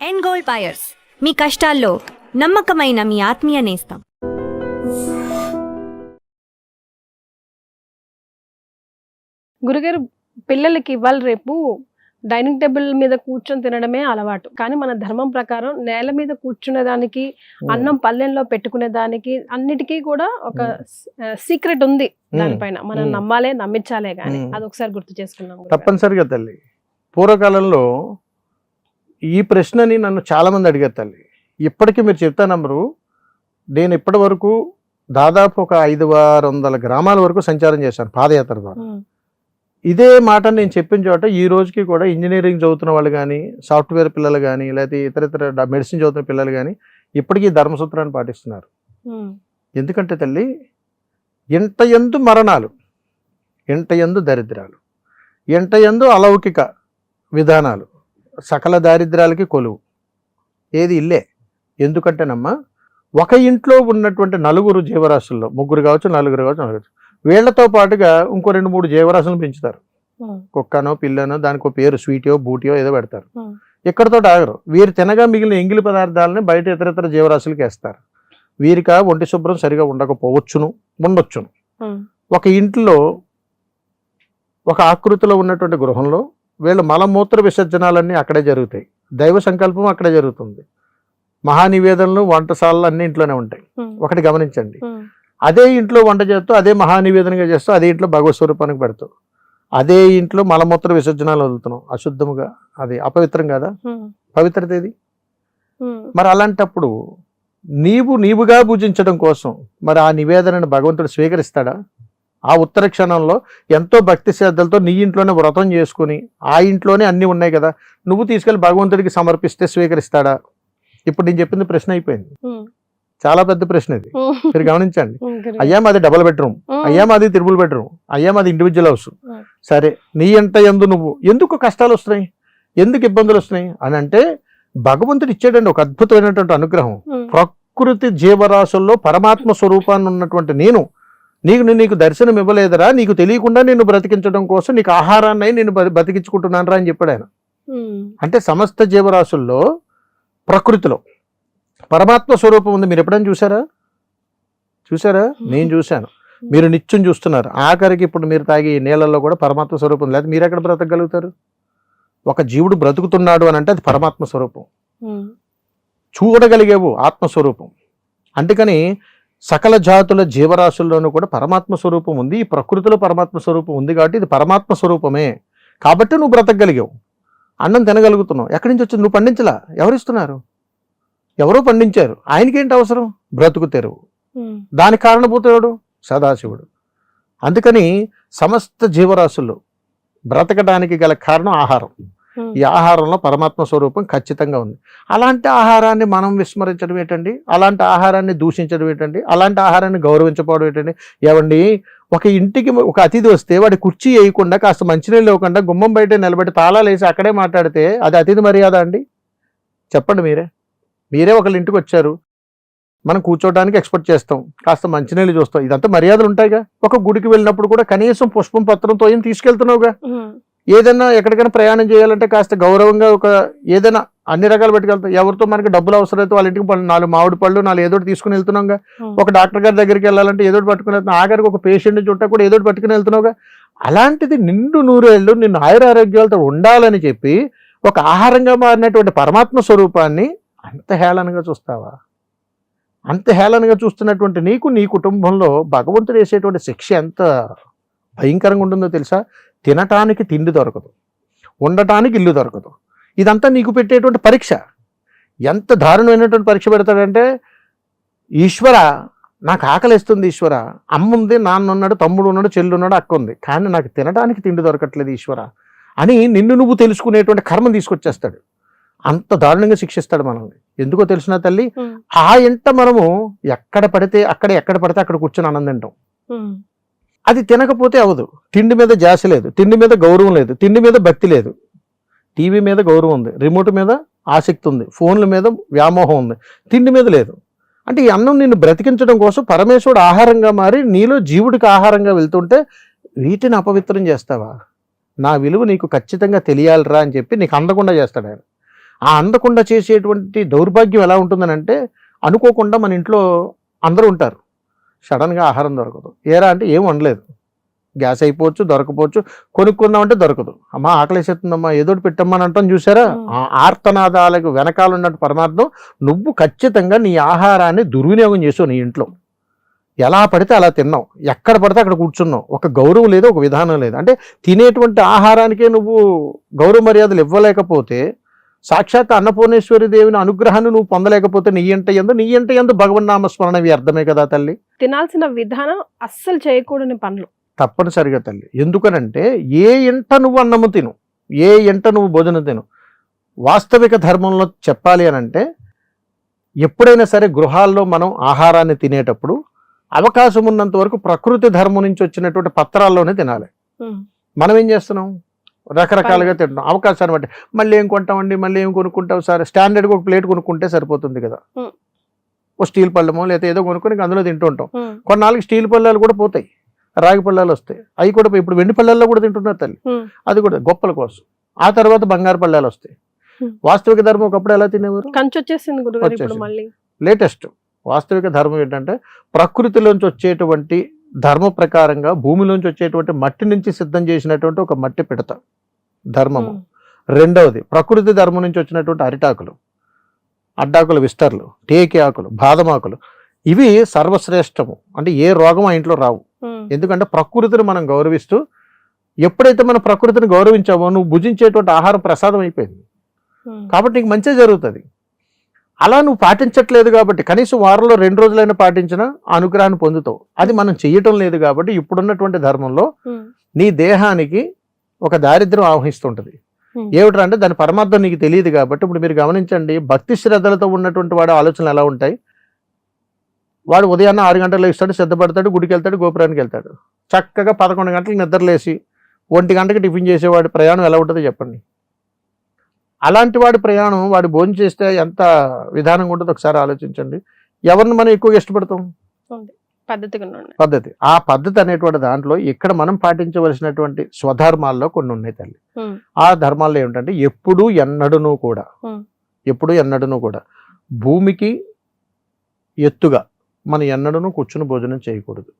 And gold buyers, మీ కష్టాల్లో నమ్మకమైన మీ ఆత్మీయ నేస్తం. గురుగారు, పిల్లలకి ఇవాళ రేపు డైనింగ్ టేబుల్ మీద కూర్చొని తినడమే అలవాటు. కానీ మన ధర్మం ప్రకారం నేల మీద కూర్చునే దానికి, అన్నం పల్లెంలో పెట్టుకునే దానికి అన్నిటికీ కూడా ఒక సీక్రెట్ ఉంది. దానిపైన మనం నమ్మాలే, నమ్మించాలే. కానీ అది ఒకసారి గుర్తు చేసుకున్నాం. తప్పనిసరిగా తల్లి. పూర్వకాలంలో ఈ ప్రశ్నని నన్ను చాలా మంది అడిగారు తల్లి. ఇప్పటికీ మీరు చెప్తా నంబరు, నేను ఇప్పటి వరకు దాదాపు ఒక 500-600 గ్రామాల వరకు సంచారం చేశాను పాదయాత్ర ద్వారా. ఇదే మాట నేను చెప్పిన చోట ఈ రోజుకి కూడా ఇంజనీరింగ్ చదువుతున్న వాళ్ళు కానీ, సాఫ్ట్వేర్ పిల్లలు కానీ, లేకపోతే ఇతర మెడిసిన్ చదువుతున్న పిల్లలు కానీ ఇప్పటికీ ధర్మసూత్రాన్ని పాటిస్తున్నారు. ఎందుకంటే తల్లి, ఎంట యందు మరణాలు, ఎంట యందు దరిద్రాలు, ఎంట యందు అలౌకిక విధానాలు, సకల దారిద్ర్యాలకి కొలువు ఏది ఇల్లే. ఎందుకంటేనమ్మా, ఒక ఇంట్లో ఉన్నటువంటి 4 జీవరాశుల్లో, 3 కావచ్చు, 4 కావచ్చు, వీళ్లతో పాటుగా ఇంకో 2-3 జీవరాశులను పెంచుతారు. కుక్కనో పిల్లనో దానికి ఒక పేరు, స్వీటో బూటియో ఏదో పెడతారు. ఇక్కడతో ఆగరు. వీరు తినగా మిగిలిన ఎంగిలి పదార్థాలని బయట ఇతర జీవరాశులకి వేస్తారు. వీరికి ఒంటి శుభ్రం సరిగా ఉండకపోవచ్చును, ఉండొచ్చును. ఒక ఇంట్లో ఒక ఆకృతిలో ఉన్నటువంటి గృహంలో వీళ్ళు మలమూత్ర విసర్జనాలన్నీ అక్కడే జరుగుతాయి. దైవ సంకల్పం అక్కడే జరుగుతుంది. మహానివేదనలు, వంటశాలలు అన్ని ఇంట్లోనే ఉంటాయి. ఒకటి గమనించండి, అదే ఇంట్లో వంట చేస్తూ, అదే మహానివేదనగా చేస్తూ, అదే ఇంట్లో భగవత్ స్వరూపానికి పెడతావు, అదే ఇంట్లో మలమూత్ర విసర్జనాలు వదులుతున్నావు అశుద్ధముగా. అది అపవిత్రం కదా? పవిత్రత ఏది? మరి అలాంటప్పుడు నీవుగా పూజించడం కోసం మరి ఆ నివేదనను భగవంతుడు స్వీకరిస్తాడా? ఆ ఉత్తర క్షణంలో ఎంతో భక్తి శ్రద్ధలతో నీ ఇంట్లోనే వ్రతం చేసుకుని, ఆ ఇంట్లోనే అన్నీ ఉన్నాయి కదా, నువ్వు తీసుకెళ్లి భగవంతుడికి సమర్పిస్తే స్వీకరిస్తాడా? ఇప్పుడు నేను చెప్పింది ప్రశ్న అయిపోయింది. చాలా పెద్ద ప్రశ్న ఇది. మీరు గమనించండి. అయ్యా మాది డబుల్ బెడ్రూమ్, అయ్యా మాది త్రిబుల్ బెడ్రూమ్, అయ్యా మాది ఇండివిజువల్ హౌస్. సరే, నీ ఎంట ఎందు నువ్వు ఎందుకు కష్టాలు వస్తున్నాయి, ఎందుకు ఇబ్బందులు వస్తున్నాయి అని అంటే, భగవంతుడు ఇచ్చాడండి ఒక అద్భుతమైనటువంటి అనుగ్రహం. ప్రకృతి జీవరాశుల్లో పరమాత్మ స్వరూపాన్ని ఉన్నటువంటి నీకు దర్శనం ఇవ్వలేదరా, నీకు తెలియకుండా నిన్ను బ్రతికించడం కోసం నీకు ఆహారాన్ని నేను బతికించుకుంటున్నాను రా అని చెప్పాడు ఆయన. అంటే సమస్త జీవరాశుల్లో ప్రకృతిలో పరమాత్మ స్వరూపం ఉంది. మీరు ఎప్పుడైనా చూసారా? నేను చూశాను, మీరు నిత్యం చూస్తున్నారు. ఆఖరికి ఇప్పుడు మీరు తాగే నీళ్ళల్లో కూడా పరమాత్మ స్వరూపం ఉంది. లేదా మీరు ఎక్కడ బ్రతకగలుగుతారు? ఒక జీవుడు బ్రతుకుతున్నాడు అని అంటే అది పరమాత్మ స్వరూపం. చూడగలిగేవు ఆత్మస్వరూపం. అందుకని సకల జాతుల జీవరాశుల్లోనూ కూడా పరమాత్మ స్వరూపం ఉంది. ఈ ప్రకృతిలో పరమాత్మ స్వరూపం ఉంది కాబట్టి ఇది పరమాత్మ స్వరూపమే. కాబట్టి నువ్వు బ్రతకగలిగావు, అన్నం తినగలుగుతున్నావు. ఎక్కడి నుంచి వచ్చింది? నువ్వు పండించలా, ఎవరిస్తున్నారు? ఎవరో పండించారు. ఆయనకేంటి అవసరం? బ్రతుకు తెరువు. దానికి కారణభూతుడు సదాశివుడు. అందుకని సమస్త జీవరాశుల్లో బ్రతకడానికి గల కారణం ఆహారం. ఈ ఆహారంలో పరమాత్మ స్వరూపం ఖచ్చితంగా ఉంది. అలాంటి ఆహారాన్ని మనం విస్మరించడం ఏంటండి? అలాంటి ఆహారాన్ని దూషించడం ఏంటండి? అలాంటి ఆహారాన్ని గౌరవించకపోవడం ఏంటండి? ఏవండి, ఒక ఇంటికి ఒక అతిథి వస్తే వాడి కుర్చీ వేయకుండా, కాస్త మంచినీళ్ళు ఇవ్వకుండా, గుమ్మం బయట నిలబెట్టి తాళాలు వేసి అక్కడే మాట్లాడితే అది అతిథి మర్యాద అండి? చెప్పండి. మీరే ఒకళ్ళ ఇంటికి వచ్చారు, మనం కూర్చోడానికి ఎక్స్పెక్ట్ చేస్తాం, కాస్త మంచినీళ్ళు చూస్తాం, ఇదంతా మర్యాదలు ఉంటాయిగా. ఒక గుడికి వెళ్ళినప్పుడు కూడా కనీసం పుష్పం పత్రంతో ఏం తీసుకెళ్తున్నావుగా. ఏదైనా ఎక్కడికైనా ప్రయాణం చేయాలంటే కాస్త గౌరవంగా ఒక ఏదైనా అన్ని రకాలు పెట్టుకెళ్తాం. ఎవరితో మనకి డబ్బులు అవసరమైతే వాళ్ళ ఇంటికి 4 మామిడి పళ్ళు 4 ఏదోటి తీసుకుని వెళ్తున్నావుగా. ఒక డాక్టర్ గారి దగ్గరికి వెళ్ళాలంటే ఏదోటి పట్టుకుని వెళ్తున్నావు. ఆఖరికి ఒక పేషెంట్ చుట్టా కూడా ఏదోటి పట్టుకుని వెళ్తున్నావుగా. అలాంటిది నిండు 100 ఏళ్ళు నిన్ను ఆయురారోగ్యాలతో ఉండాలని చెప్పి ఒక ఆహారంగా మారినటువంటి పరమాత్మ స్వరూపాన్ని అంత హేళనగా చూస్తావా? అంత హేళనగా చూస్తున్నటువంటి నీకు, నీ కుటుంబంలో భగవంతుడు వేసేటువంటి శిక్ష ఎంత భయంకరంగా ఉంటుందో తెలుసా? తినటానికి తిండి దొరకదు, ఉండటానికి ఇల్లు దొరకదు. ఇదంతా నీకు పెట్టేటువంటి పరీక్ష. ఎంత దారుణమైనటువంటి పరీక్ష పెడతాడంటే, ఈశ్వర నాకు ఆకలిస్తుంది, ఈశ్వర అమ్మ ఉంది, నాన్న ఉన్నాడు, తమ్ముడు ఉన్నాడు, చెల్లి ఉన్నాడు, అక్క ఉంది, కానీ నాకు తినడానికి తిండి దొరకట్లేదు ఈశ్వర అని నిన్ను నువ్వు తెలుసుకునేటువంటి కర్మం తీసుకొచ్చేస్తాడు. అంత దారుణంగా శిక్షిస్తాడు మనల్ని. ఎందుకో తెలిసిన తల్లి, ఆ ఇంట మనము ఎక్కడ పడితే అక్కడ కూర్చొని ఆనందం తింటాం. అది తినకపోతే అవదు. తిండి మీద జాస లేదు, తిండి మీద గౌరవం లేదు, తిండి మీద భక్తి లేదు. టీవీ మీద గౌరవం ఉంది, రిమోట్ మీద ఆసక్తి ఉంది, ఫోన్ల మీద వ్యామోహం ఉంది, తిండి మీద లేదు. అంటే ఈ అన్నం నిన్ను బ్రతికించడం కోసం పరమేశ్వరుడు ఆహారంగా మారి నీలో జీవుడికి ఆహారంగా వెళ్తుంటే వీటిని అపవిత్రం చేస్తావా? నా విలువ నీకు ఖచ్చితంగా తెలియాలిరా అని చెప్పి నీకు అందకుండా చేస్తాడు ఆయన. ఆ అందకుండా చేసేటువంటి దౌర్భాగ్యం ఎలా ఉంటుందనంటే, అనుకోకుండా మన ఇంట్లో అందరూ ఉంటారు, సడన్గా ఆహారం దొరకదు. ఏరా అంటే ఏం వండలేదు, గ్యాస్ అయిపోవచ్చు, దొరకపోవచ్చు, కొనుక్కుందామంటే దొరకదు. అమ్మా ఆకలేసేస్తుందమ్మా ఏదోటి పెట్టమ్మా అని అంటాం చూసారా. ఆ ఆర్తనాదాలకు వెనకాల ఉన్నట్టు పరమార్థం, నువ్వు ఖచ్చితంగా నీ ఆహారాన్ని దుర్వినియోగం చేసావు. నీ ఇంట్లో ఎలా పడితే అలా తిన్నావు, ఎక్కడ పడితే అక్కడ కూర్చున్నావు, ఒక గౌరవం లేదు, ఒక విధానం లేదు. అంటే తినేటువంటి ఆహారానికే నువ్వు గౌరవ మర్యాదలు ఇవ్వలేకపోతే, సాక్షాత్ అన్నపూర్ణేశ్వరి దేవిని అనుగ్రహాన్ని నువ్వు పొందలేకపోతే నీ ఇంట ఎందు భగవన్నామ స్మరణ వ్యర్థమే కదా తల్లి. తినాల్సిన విధానం అస్సలు చేయకూడని పనులు తప్పనిసరిగా తల్లి. ఎందుకనంటే ఏ ఇంట నువ్వు అన్నము తిను, ఏ ఇంట నువ్వు భోజనం తిను. వాస్తవిక ధర్మంలో చెప్పాలి అనంటే, ఎప్పుడైనా సరే గృహాల్లో మనం ఆహారాన్ని తినేటప్పుడు అవకాశం ఉన్నంత వరకు ప్రకృతి ధర్మం నుంచి వచ్చినటువంటి పత్రాల్లోనే తినాలి. మనం ఏం చేస్తున్నాం, రకరకాలుగా తింటున్నాం అవకాశాన్ని బట్టి. మళ్ళీ ఏం కొంటామండి, మళ్ళీ ఏం కొనుక్కుంటాం సార్, స్టాండర్డ్గా ఒక ప్లేట్ కొనుక్కుంటే సరిపోతుంది కదా, ఓ స్టీల్ పళ్ళెమో లేదా ఏదో కొనుక్కొని అందులో తింటూ ఉంటాం. కొన్నాళ్ళకి స్టీల్ పళ్ళాలు కూడా పోతాయి, రాగి పళ్ళాలు వస్తాయి, అవి కూడా ఇప్పుడు వెండి పళ్ళాల్లో కూడా తింటున్నారు తల్లి, అది కూడా గొప్పల కోసం. ఆ తర్వాత బంగారు పళ్ళాలు వస్తాయి. వాస్తవిక ధర్మం ఒకప్పుడు ఎలా తినేవారు, కంచి వచ్చేసింది గురుగారు ఇప్పుడు మళ్ళీ లేటెస్ట్. వాస్తవిక ధర్మం ఏంటంటే ప్రకృతిలోంచి వచ్చేటువంటి ధర్మ ప్రకారంగా భూమిలోంచి వచ్చేటువంటి మట్టి నుంచి సిద్ధం చేసినటువంటి ఒక మట్టి పిడత ధర్మము. రెండవది ప్రకృతి ధర్మం నుంచి వచ్చినటువంటి అరిటాకులు, అడ్డాకులు, విస్తర్లు, టేకి ఆకులు, బాదమాకులు, ఇవి సర్వశ్రేష్టము. అంటే ఏ రోగం ఆ ఇంట్లో రావు. ఎందుకంటే ప్రకృతిని మనం గౌరవిస్తూ, ఎప్పుడైతే మనం ప్రకృతిని గౌరవించామో నువ్వు భుజించేటువంటి ఆహారం ప్రసాదం అయిపోయింది కాబట్టి నీకు మంచి జరుగుతుంది. అలా నువ్వు పాటించట్లేదు కాబట్టి కనీసం వారంలో 2 రోజులైనా పాటించినా అనుగ్రహాన్ని పొందుతావు. అది మనం చెయ్యటం లేదు కాబట్టి ఇప్పుడున్నటువంటి ధర్మంలో నీ దేహానికి ఒక దారిద్ర్యం ఆవహిస్తుంటది. ఏమిట్రా అంటే దాని పరమార్థం నీకు తెలియదు కాబట్టి. ఇప్పుడు మీరు గమనించండి, భక్తి శ్రద్ధలతో ఉన్నటువంటి వాడు ఆలోచనలు ఎలా ఉంటాయి. వాడు ఉదయాన్నే 6 గంటలకు ఇస్తాడు, సిద్ధపడతాడు, గుడికి వెళ్తాడు, గోపురానికి వెళ్తాడు, చక్కగా 11 గంటలకు నిద్రలేసి 1 గంటకి టిఫిన్ చేసేవాడి ప్రయాణం ఎలా ఉంటుందో చెప్పండి. అలాంటి వాడి ప్రయాణం, వాడు భోజనం చేస్తే ఎంత విధానంగా ఉంటుందో ఒకసారి ఆలోచించండి. ఎవరిని మనం ఎక్కువగా ఇష్టపడతాం, పద్ధతి. ఆ పద్ధతి అనేటువంటి దాంట్లో ఇక్కడ మనం పాటించవలసినటువంటి స్వధర్మాల్లో కొన్ని ఉన్నాయి తల్లి. ఆ ధర్మాల్లో ఏమిటంటే ఎప్పుడూ ఎన్నడూనూ కూడా భూమికి ఎత్తుగా మనం ఎన్నడూనూ కూర్చుని భోజనం చేయకూడదు.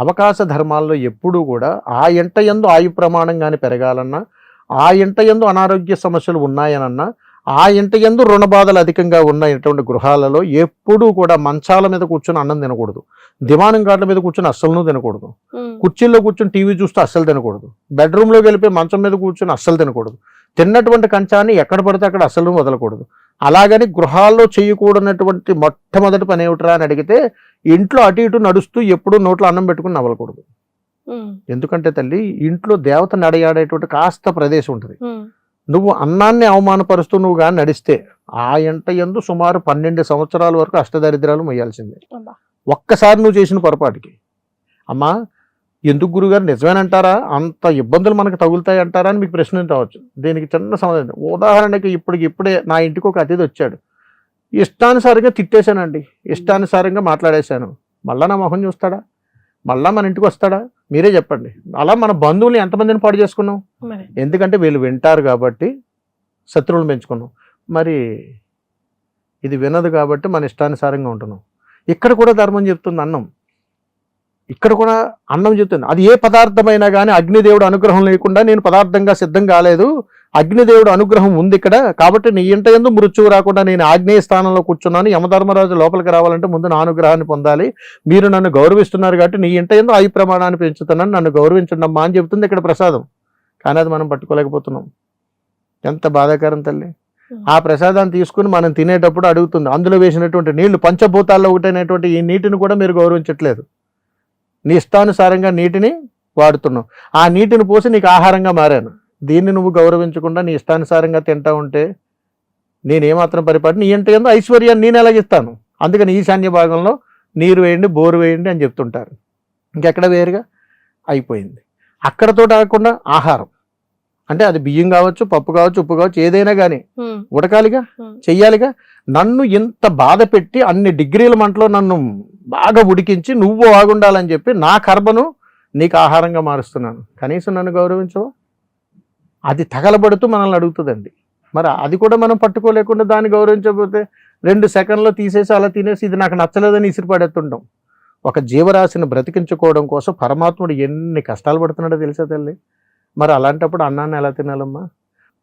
అవకాశ ధర్మాల్లో ఎప్పుడూ కూడా ఆ ఎంట యందు ఆయు ప్రమాణం కానీ పెరగాలన్నా, ఆ ఇంట యందు అనారోగ్య సమస్యలు ఉన్నాయనన్నా, ఆ ఇంట యందు రుణ బాధలు అధికంగా ఉన్నటువంటి గృహాలలో ఎప్పుడూ కూడా మంచాల మీద కూర్చొని అన్నం తినకూడదు, దివాణం గాట్ల మీద కూర్చొని అస్సలు తినకూడదు, కుర్చీల్లో కూర్చొని టీవీ చూస్తూ అస్సలు తినకూడదు, బెడ్రూమ్లోకి వెళ్ళిపోయి మంచం మీద కూర్చొని అస్సలు తినకూడదు, తిన్నటువంటి కంచాన్ని ఎక్కడ పడితే అక్కడ అస్సలు వదలకూడదు. అలాగని గృహాల్లో చేయకూడనటువంటి మొట్టమొదటి పని ఏమిట్రా అని అడిగితే, ఇంట్లో అటు ఇటు నడుస్తూ ఎప్పుడూ నోట్లో అన్నం పెట్టుకుని నవ్వకూడదు. ఎందుకంటే తల్లి ఇంట్లో దేవత నడయాడేటువంటి కాస్త ప్రదేశం ఉంటుంది. నువ్వు అన్నాన్ని అవమానపరుస్తూ నువ్వు కానీ నడిస్తే ఆ ఇంట యందు సుమారు 12 సంవత్సరాల వరకు అష్టదరిద్రాలు మొయ్యాల్సిందే. ఒక్కసారి నువ్వు చేసిన పొరపాటుకి. అమ్మా ఎందుకు గురుగారు నిజమేనంటారా, అంత ఇబ్బందులు మనకు తగులుతాయి అంటారా అని మీకు ప్రశ్న రావచ్చు. దీనికి చిన్న సమాధానం. ఉదాహరణకి ఇప్పుడే నా ఇంటికి ఒక అతిథి వచ్చాడు, ఇష్టానుసారంగా తిట్టేశానండి, ఇష్టానుసారంగా మాట్లాడేశాను. మళ్ళా నా మొహం చూస్తాడా, మళ్ళా మన ఇంటికి వస్తాడా, మీరే చెప్పండి. అలా మన బంధువులు ఎంతమందిని పాడు చేసుకున్నాం, ఎందుకంటే వీళ్ళు వింటారు కాబట్టి శత్రువులు పెంచుకున్నాం. మరి ఇది వినదు కాబట్టి మన ఇష్టానుసారంగా ఉంటున్నాం. ఇక్కడ కూడా ధర్మం చెప్తుంది అన్నం, ఇక్కడ కూడా అన్నం చెప్తుంది. అది ఏ పదార్థమైనా కానీ అగ్నిదేవుడు అనుగ్రహం లేకుండా నేను పదార్థంగా సిద్ధం కాలేదు, అగ్నిదేవుడు అనుగ్రహం ఉంది ఇక్కడ కాబట్టి నీ ఇంట యందు మృత్యువు రాకుండా నేను ఆగ్నేయ స్థానంలో కూర్చున్నాను. యమధర్మరాజు లోపలికి రావాలంటే ముందు నా అనుగ్రహాన్ని పొందాలి, మీరు నన్ను గౌరవిస్తున్నారు కాబట్టి నీ ఇంట యందు ఆయు ప్రమాణాన్ని పెంచుతున్నాను, నన్ను గౌరవించండి అమ్మా అని చెప్తుంది ఇక్కడ ప్రసాదం. కానీ అది మనం పట్టుకోలేకపోతున్నాం. ఎంత బాధాకరం తల్లి. ఆ ప్రసాదాన్ని తీసుకుని మనం తినేటప్పుడు అడుగుతుంది, అందులో వేసినటువంటి నీళ్లు పంచభూతాల్లో ఒకటైనటువంటి ఈ నీటిని కూడా మీరు గౌరవించట్లేదు. నీ ఇష్టానుసారంగా నీటిని వాడుతున్నావు, ఆ నీటిని పోసి నీకు ఆహారంగా మారాను, దీన్ని నువ్వు గౌరవించకుండా నీ ఇష్టానుసారంగా తింటా ఉంటే నేనేమాత్రం పరిపాటి. నీ ఇంట యందు ఐశ్వర్యాన్ని నేను ఎలాగిస్తాను. అందుకని ఈశాన్య భాగంలో నీరు వేయండి, బోరు వేయండి అని చెప్తుంటారు. ఇంకెక్కడ వేరుగా అయిపోయింది. అక్కడతో కాకుండా ఆహారం అంటే అది బియ్యం కావచ్చు, పప్పు కావచ్చు, ఉప్పు కావచ్చు, ఏదైనా కానీ ఉడకాలిగా, చెయ్యాలిగా. నన్ను ఇంత బాధ పెట్టి అన్ని డిగ్రీల మంటలో నన్ను బాగా ఉడికించి నువ్వు బాగుండాలని చెప్పి నా కర్మను నీకు ఆహారంగా మారుస్తున్నాను, కనీసం నన్ను గౌరవించవు. అది తగలబడుతూ మనల్ని అడుగుతుందండి. మరి అది కూడా మనం పట్టుకోలేకుండా దాన్ని గౌరవించకపోతే 2 సెకండ్లో తీసేసి అలా తినేసి ఇది నాకు నచ్చలేదని ఇసిరి పడేస్తుంటాం. ఒక జీవరాశిని బ్రతికించుకోవడం కోసం పరమాత్ముడు ఎన్ని కష్టాలు పడుతున్నాడో తెలుసా తల్లి. మరి అలాంటప్పుడు అన్నాన్ని ఎలా తినాలమ్మా?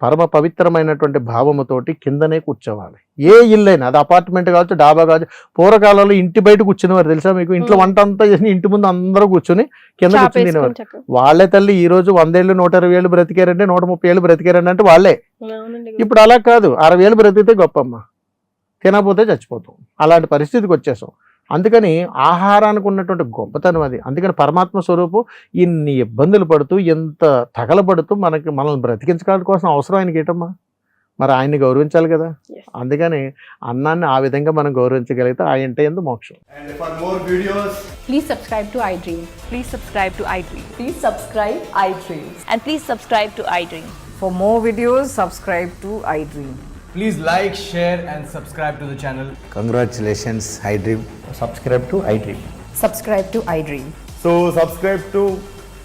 పరమ పవిత్రమైనటువంటి భావముతోటి కిందనే కూర్చోవాలి. ఏ ఇల్లైనా, అది అపార్ట్మెంట్ కావచ్చు, డాబా కావచ్చు. పూర్వకాలంలో ఇంటి బయట కూర్చునేవారు తెలుసా మీకు? ఇంట్లో వంట అంతా చేసి ఇంటి ముందు అందరూ కూర్చుని కింద కూర్చుని తినేవారు. వాళ్ళే తల్లి ఈ రోజు 100 ఏళ్ళు 120 ఏళ్ళు బ్రతికారంటే 130 ఏళ్ళు బ్రతికారండి అంటే వాళ్ళే. ఇప్పుడు అలా కాదు, 60 ఏళ్ళు బ్రతికితే గొప్పమ్మ, తినకపోతే చచ్చిపోతాం. అలాంటి పరిస్థితికి వచ్చేసాం. అందుకని ఆహారానికి ఉన్నటువంటి గొప్పతనం అది. అందుకని పరమాత్మ స్వరూపం ఇన్ని ఇబ్బందులు పడుతూ ఎంత తగలబడుతూ మనల్ని బ్రతికించడానికి కోసం అవసరం ఆయనకి ఏంటమ్మా? మరి ఆయన్ని గౌరవించాలి కదా. అందుకని అన్నాన్ని ఆ విధంగా మనం గౌరవించగలిగితే ఆయనంటే ఎందు మోక్షం. And for more videos, Please subscribe to iDream. Please subscribe to iDream. Please subscribe iDream. And please subscribe to iDream. For more videos, subscribe to iDream. please like, share and subscribe to the channel. Congratulations, iDream. Subscribe to iDream. Subscribe to iDream. So subscribe to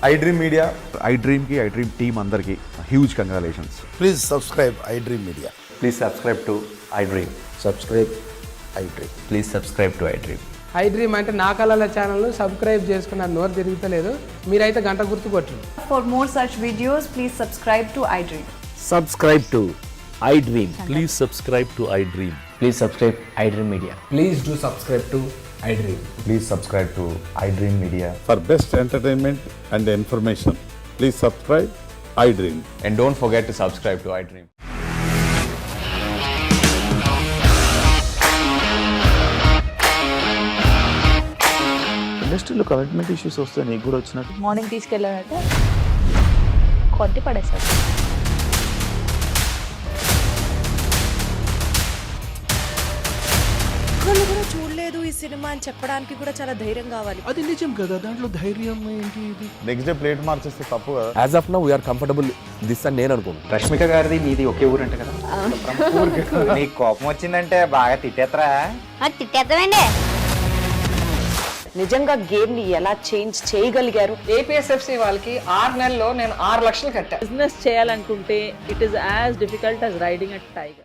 iDream Media. iDream ki iDream team andarki huge congratulations. Please subscribe iDream Media. Please subscribe to iDream. Subscribe iDream. Please subscribe to iDream. iDream అంటే నా కళల channel subscribe చేసుకున్న నోరు తిరుగుతలేదు. మీరైతే గంట గుర్తు కొట్టండి. For more such videos, please subscribe to iDream. Subscribe to iDream. Please subscribe to iDream. Please subscribe iDream Media. Please do subscribe to iDream. Please subscribe to iDream Media. For best entertainment and information, please subscribe iDream. And don't forget to subscribe to iDream. ఇండస్ట్రీలో commitment issues వస్తే నీకు కూడా వచ్చినట్టు morning తీసుకెళ్ళానంటే కొద్ది పడేసారు. ఒక్కళ్ళు కూడా చూడలేదు ఈ సినిమా అని చెప్పడానికి కూడా చాలా ధైర్యం కావాలి. అది నిజం కదా, దాంట్లో ధైర్యం ఏంటి? ఇది నెక్స్ట్ డే ప్లేట్ మార్చేస్తే తప్పు కదా. As of now we are comfortable this అని నేను అనుకుంటున్నాను. రష్మిక గారిది మీది ఒకే ఊరు అంట కదా. నీకు కోపం వచ్చిందంటే బాగా తిట్టేత్తరా? తిట్టేద్దామండి. నిజంగా గేమ్ ని ఎలా చేంజ్ చేయగలిగారు? ఏపీఎస్ఎఫ్సి వాళ్ళకి 6 నెలల్లో నేను 6 లక్షలు కట్టా. బిజినెస్ చేయాలనుకుంటే it is as difficult as riding a tiger.